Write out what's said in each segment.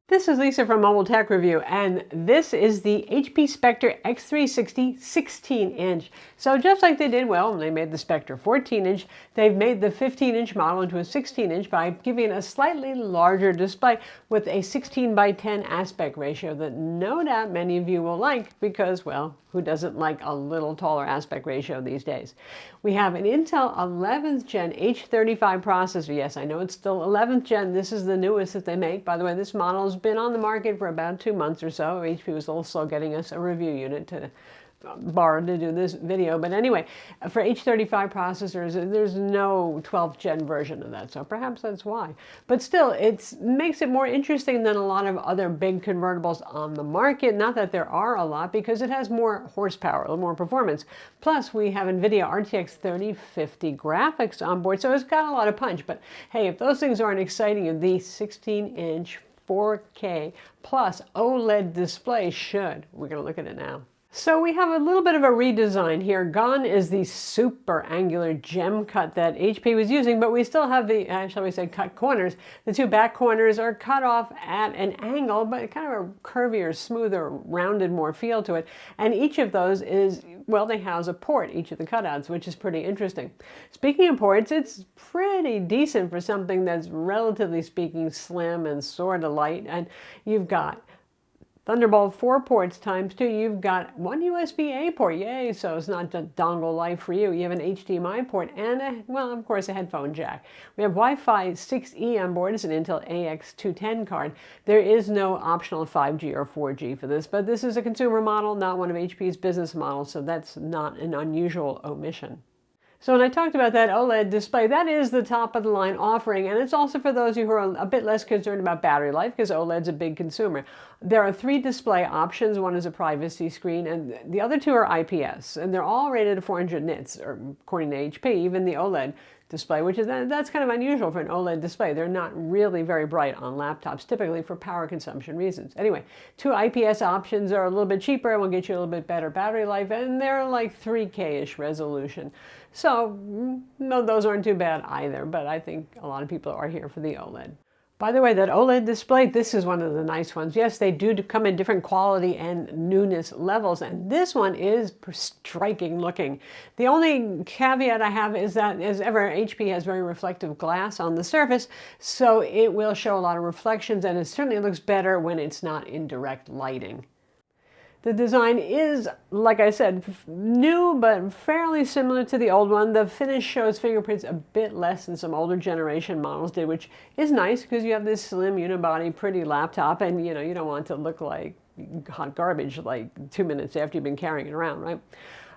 This is Lisa from MobileTechReview, and this is the HP Spectre x360 16-inch. So just like they did well when they made the Spectre 14-inch, they've made the 15-inch model into a 16-inch by giving a slightly larger display with a 16:10 aspect ratio that no doubt many of you will like because, well, who doesn't like a little taller aspect ratio these days? We have an Intel 11th Gen H35 processor. Yes, I know it's still 11th Gen. This is the newest that they make. By the way, this model has been on the market for about 2 months or so. HP was also getting us a review unit to borrow to do this video. But anyway, for H35 processors, there's no 12th gen version of that, so perhaps that's why. But still, it makes it more interesting than a lot of other big convertibles on the market. Not that there are a lot, because it has more horsepower, more performance. Plus, we have NVIDIA RTX 3050 graphics on board, so it's got a lot of punch. But hey, if those things aren't exciting, the 16-inch 4K plus OLED display should. We're going to look at it now. So we have a little bit of a redesign here. Gone is the super angular gem cut that HP was using, but we still have the, shall we say, cut corners. The two back corners are cut off at an angle, but kind of a curvier, smoother, rounded more feel to it. And each of those is, well, they house a port, each of the cutouts, which is pretty interesting. Speaking of ports, it's pretty decent for something that's relatively speaking slim and sort of light. And you've got Thunderbolt 4 ports times 2. You've got one USB-A port, yay, so it's not just dongle life for you. You have an HDMI port and, well, of course, a headphone jack. We have Wi-Fi 6E on board. It's an Intel AX210 card. There is no optional 5G or 4G for this, but this is a consumer model, not one of HP's business models, so that's not an unusual omission. So when I talked about that OLED display, that is the top of the line offering, and it's also for those of you who are a bit less concerned about battery life, because OLED's a big consumer. There are 3 display options. One is a privacy screen, and the other 2 are IPS, and they're all rated at 400 nits, or according to HP, even the OLED display, which is, that's kind of unusual for an OLED display. They're not really very bright on laptops, typically for power consumption reasons. Anyway, 2 IPS options are a little bit cheaper and will get you a little bit better battery life, and they're like 3K-ish resolution. So, no, those aren't too bad either, but I think a lot of people are here for the OLED. By the way, that OLED display, this is one of the nice ones. Yes, they do come in different quality and newness levels, and this one is striking looking. The only caveat I have is that, as ever, HP has very reflective glass on the surface, so it will show a lot of reflections, and it certainly looks better when it's not in direct lighting. The design is, like I said, new but fairly similar to the old one. The finish shows fingerprints a bit less than some older generation models did, which is nice because you have this slim unibody, pretty laptop, and you don't want it to look like hot garbage like 2 minutes after you've been carrying it around, right?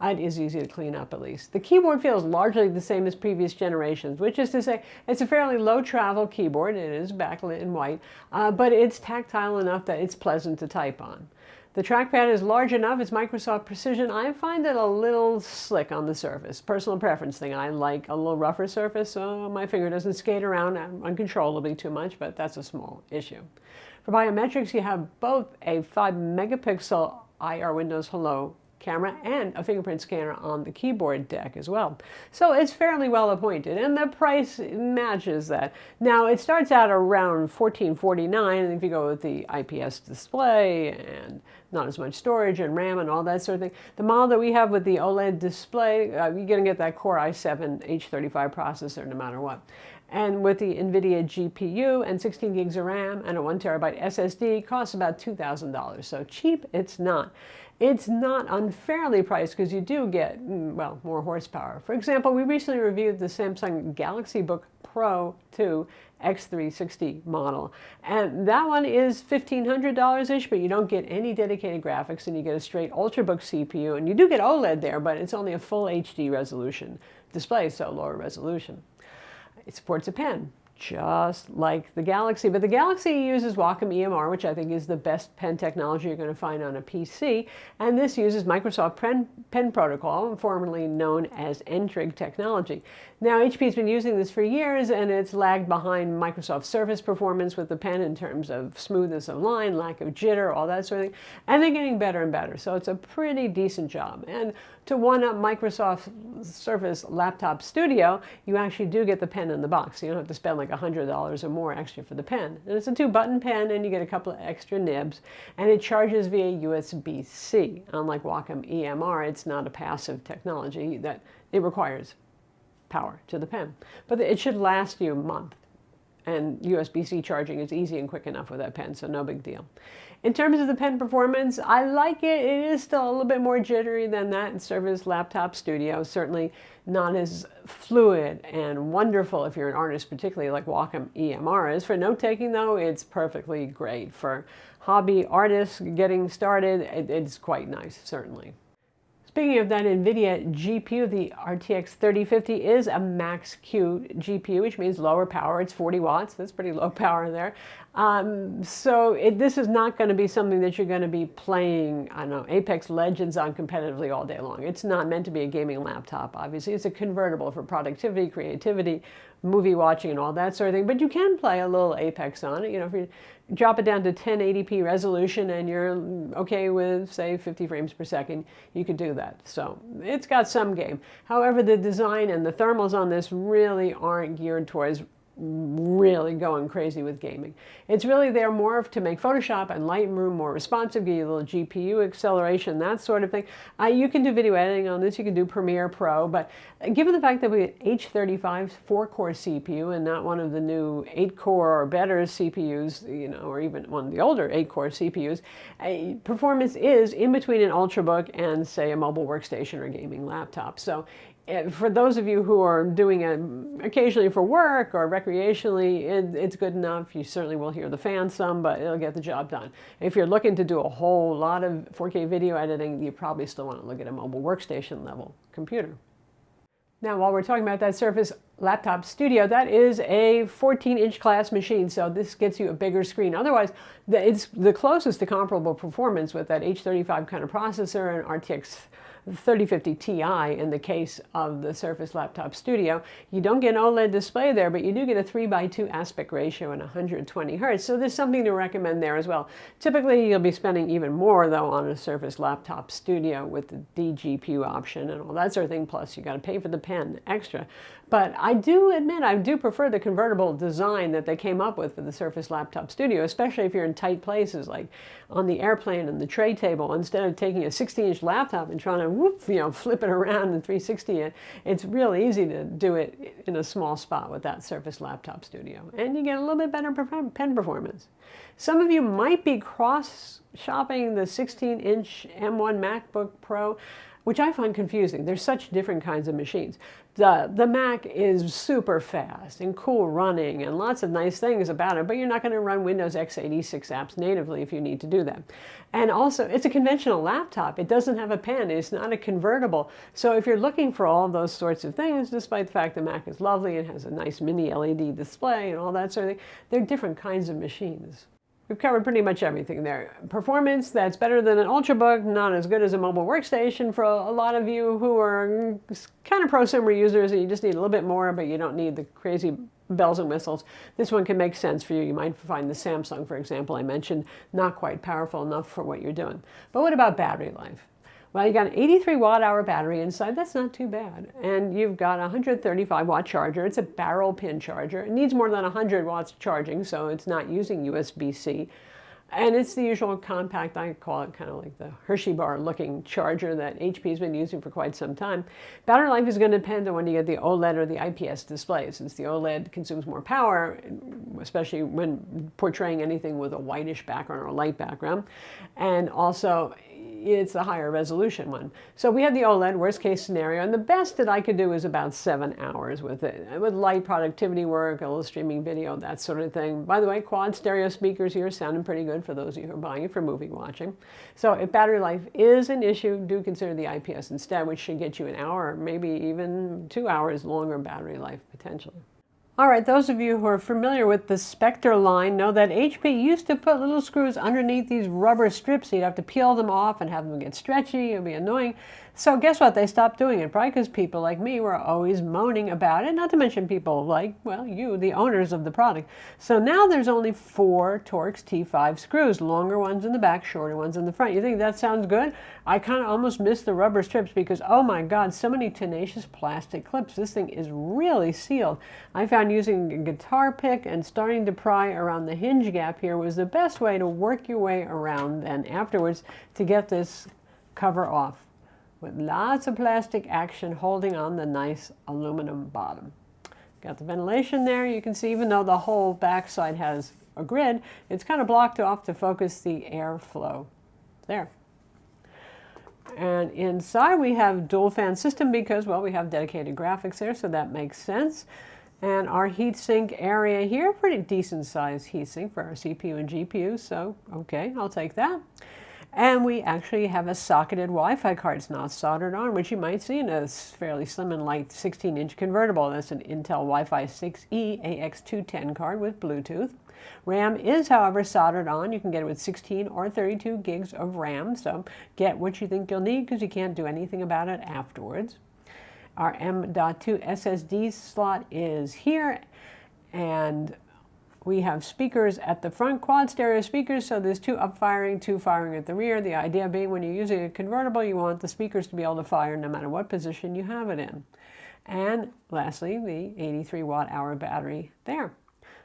It is easy to clean up, at least. The keyboard feels largely the same as previous generations, which is to say it's a fairly low travel keyboard. It is backlit in white, but it's tactile enough that it's pleasant to type on. The trackpad is large enough, it's Microsoft Precision. I find it a little slick on the surface. Personal preference thing. I like a little rougher surface so my finger doesn't skate around uncontrollably too much, but that's a small issue. For biometrics, you have both a 5 megapixel IR Windows Hello camera and a fingerprint scanner on the keyboard deck as well. So it's fairly well appointed, and the price matches that. Now it starts out around $1449, and if you go with the IPS display and not as much storage and RAM and all that sort of thing, the model that we have with the OLED display, you're going to get that Core i7 H35 processor no matter what. And with the NVIDIA GPU and 16 gigs of RAM and a 1 terabyte SSD, costs about $2,000. So cheap, it's not. It's not unfairly priced because you do get, well, more horsepower. For example, we recently reviewed the Samsung Galaxy Book2 Pro x360 model. And that one is $1,500-ish, but you don't get any dedicated graphics, and you get a straight Ultrabook CPU. And you do get OLED there, but it's only a full HD resolution display, so lower resolution. It supports a pen, just like the Galaxy. But the Galaxy uses Wacom EMR, which I think is the best pen technology you're going to find on a PC. And this uses Microsoft Pen Protocol, formerly known as N-Trig technology. Now, HP's been using this for years, and it's lagged behind Microsoft Surface performance with the pen in terms of smoothness of line, lack of jitter, all that sort of thing. And they're getting better and better. So it's a pretty decent job. And to one-up Microsoft Surface Laptop Studio, you actually do get the pen in the box. You don't have to spend like $100 or more extra for the pen. And it's a 2-button pen, and you get a couple of extra nibs, and it charges via USB-C. Unlike Wacom EMR, it's not a passive technology that it requires power to the pen. But it should last you a month. And USB-C charging is easy and quick enough with that pen, so no big deal. In terms of the pen performance, I like it. It is still a little bit more jittery than that in Surface Laptop Studio. Certainly not as fluid and wonderful if you're an artist, particularly like Wacom EMR is. For note-taking, though, it's perfectly great. For hobby artists getting started, it's quite nice, certainly. Speaking of that NVIDIA GPU, the RTX 3050 is a max-Q GPU, which means lower power. It's 40 watts. That's pretty low power there. This is not going to be something that you're going to be playing, I don't know, Apex Legends on competitively all day long. It's not meant to be a gaming laptop, obviously. It's a convertible for productivity, creativity, movie watching, and all that sort of thing. But you can play a little Apex on it. You know, if you drop it down to 1080p resolution and you're okay with, say, 50 frames per second, you could do that. So it's got some game. However, the design and the thermals on this really aren't geared towards really going crazy with gaming. It's really there more to make Photoshop and Lightroom more responsive, give you a little GPU acceleration, that sort of thing. You can do video editing on this, you can do Premiere Pro, but given the fact that we have H35 4-core CPU and not one of the new 8-core or better CPUs, you know, or even one of the older 8-core CPUs, performance is in between an Ultrabook and, say, a mobile workstation or gaming laptop. So for those of you who are doing it occasionally for work or recreationally, it's good enough. You certainly will hear the fan some, but it'll get the job done. If you're looking to do a whole lot of 4K video editing, you probably still want to look at a mobile workstation level computer. Now, while we're talking about that Surface Laptop Studio, that is a 14-inch class machine, so this gets you a bigger screen. Otherwise, it's the closest to comparable performance with that H35 kind of processor and RTX 3050 Ti in the case of the Surface Laptop Studio. You don't get an OLED display there, but you do get a 3:2 aspect ratio and 120 Hz, so there's something to recommend there as well. Typically, you'll be spending even more, though, on a Surface Laptop Studio with the DGPU option and all that sort of thing, plus you got to pay for the pen extra. But I do admit, I do prefer the convertible design that they came up with for the Surface Laptop Studio, especially if you're in tight places like on the airplane and the tray table. Instead of taking a 16-inch laptop and trying to flip it around and 360 it, it's real easy to do it in a small spot with that Surface Laptop Studio. And you get a little bit better pen performance. Some of you might be cross-shopping the 16-inch M1 MacBook Pro, which I find confusing. There's such different kinds of machines. The Mac is super fast and cool running and lots of nice things about it, but you're not going to run Windows x86 apps natively if you need to do that. And also, it's a conventional laptop. It doesn't have a pen. It's not a convertible. So if you're looking for all those sorts of things, despite the fact the Mac is lovely and has a nice mini LED display and all that sort of thing, they're different kinds of machines. We've covered pretty much everything there. Performance that's better than an Ultrabook, not as good as a mobile workstation for a lot of you who are kind of prosumer users and you just need a little bit more, but you don't need the crazy bells and whistles. This one can make sense for you. You might find the Samsung, for example, I mentioned, not quite powerful enough for what you're doing. But what about battery life? Well, you got an 83 watt-hour battery inside. That's not too bad. And you've got a 135 watt charger. It's a barrel pin charger. It needs more than 100 watts charging, so it's not using USB-C. And it's the usual compact, I call it kind of like the Hershey bar looking charger that HP's been using for quite some time. Battery life is going to depend on when you get the OLED or the IPS display, since the OLED consumes more power, especially when portraying anything with a whitish background or a light background. And also, it's a higher resolution one. So we have the OLED, worst case scenario, and the best that I could do is about 7 hours with it. With light productivity work, a little streaming video, that sort of thing. By the way, quad stereo speakers here sounding pretty good for those of you who are buying it for movie watching. So if battery life is an issue, do consider the IPS instead, which should get you an hour, maybe even 2 hours longer battery life potentially. All right, those of you who are familiar with the Spectre line know that HP used to put little screws underneath these rubber strips. So you'd have to peel them off and have them get stretchy. It would be annoying. So guess what? They stopped doing it, probably because people like me were always moaning about it, not to mention people like, well, you, the owners of the product. So now there's only 4 Torx T5 screws, longer ones in the back, shorter ones in the front. You think that sounds good? I kind of almost miss the rubber strips because, oh my God, so many tenacious plastic clips. This thing is really sealed. I found using a guitar pick and starting to pry around the hinge gap here was the best way to work your way around and afterwards to get this cover off, with lots of plastic action holding on the nice aluminum bottom. Got the ventilation there. You can see even though the whole backside has a grid, it's kind of blocked off to focus the airflow there. And inside we have dual fan system because, well, we have dedicated graphics there, so that makes sense. And our heatsink area here, pretty decent sized heatsink for our CPU and GPU, so okay, I'll take that. And we actually have a socketed Wi-Fi card. It's not soldered on, which you might see in a fairly slim and light 16-inch convertible. That's an Intel Wi-Fi 6E AX210 card with Bluetooth. RAM is, however, soldered on. You can get it with 16 or 32 gigs of RAM, so get what you think you'll need because you can't do anything about it afterwards. Our M.2 SSD slot is here, and we have speakers at the front, quad stereo speakers, so there's 2 up-firing, 2 firing at the rear. The idea being when you're using a convertible, you want the speakers to be able to fire no matter what position you have it in. And lastly, the 83 watt-hour battery there.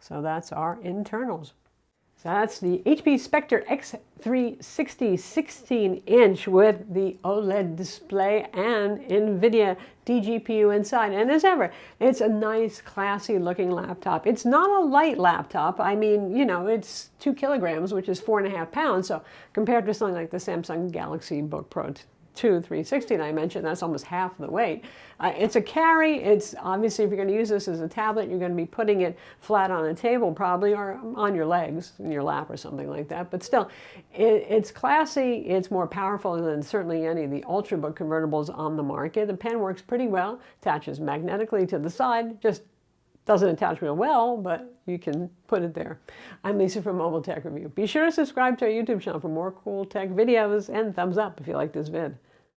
So that's our internals. So that's the HP Spectre x360 16-inch with the OLED display and NVIDIA DGPU inside. And as ever, it's a nice, classy looking laptop. It's not a light laptop. I mean, you know, it's 2 kilograms, which is 4.5 pounds. So compared to something like the Samsung Galaxy Book Pro 360 that I mentioned, that's almost half the weight. It's a carry. It's obviously, if you're going to use this as a tablet, you're going to be putting it flat on a table probably, or on your legs, in your lap or something like that. But still, it's classy. It's more powerful than certainly any of the Ultrabook convertibles on the market. The pen works pretty well, attaches magnetically to the side, just doesn't attach real well, but you can put it there. I'm Lisa from Mobile Tech Review. Be sure to subscribe to our YouTube channel for more cool tech videos, and thumbs up if you like this vid.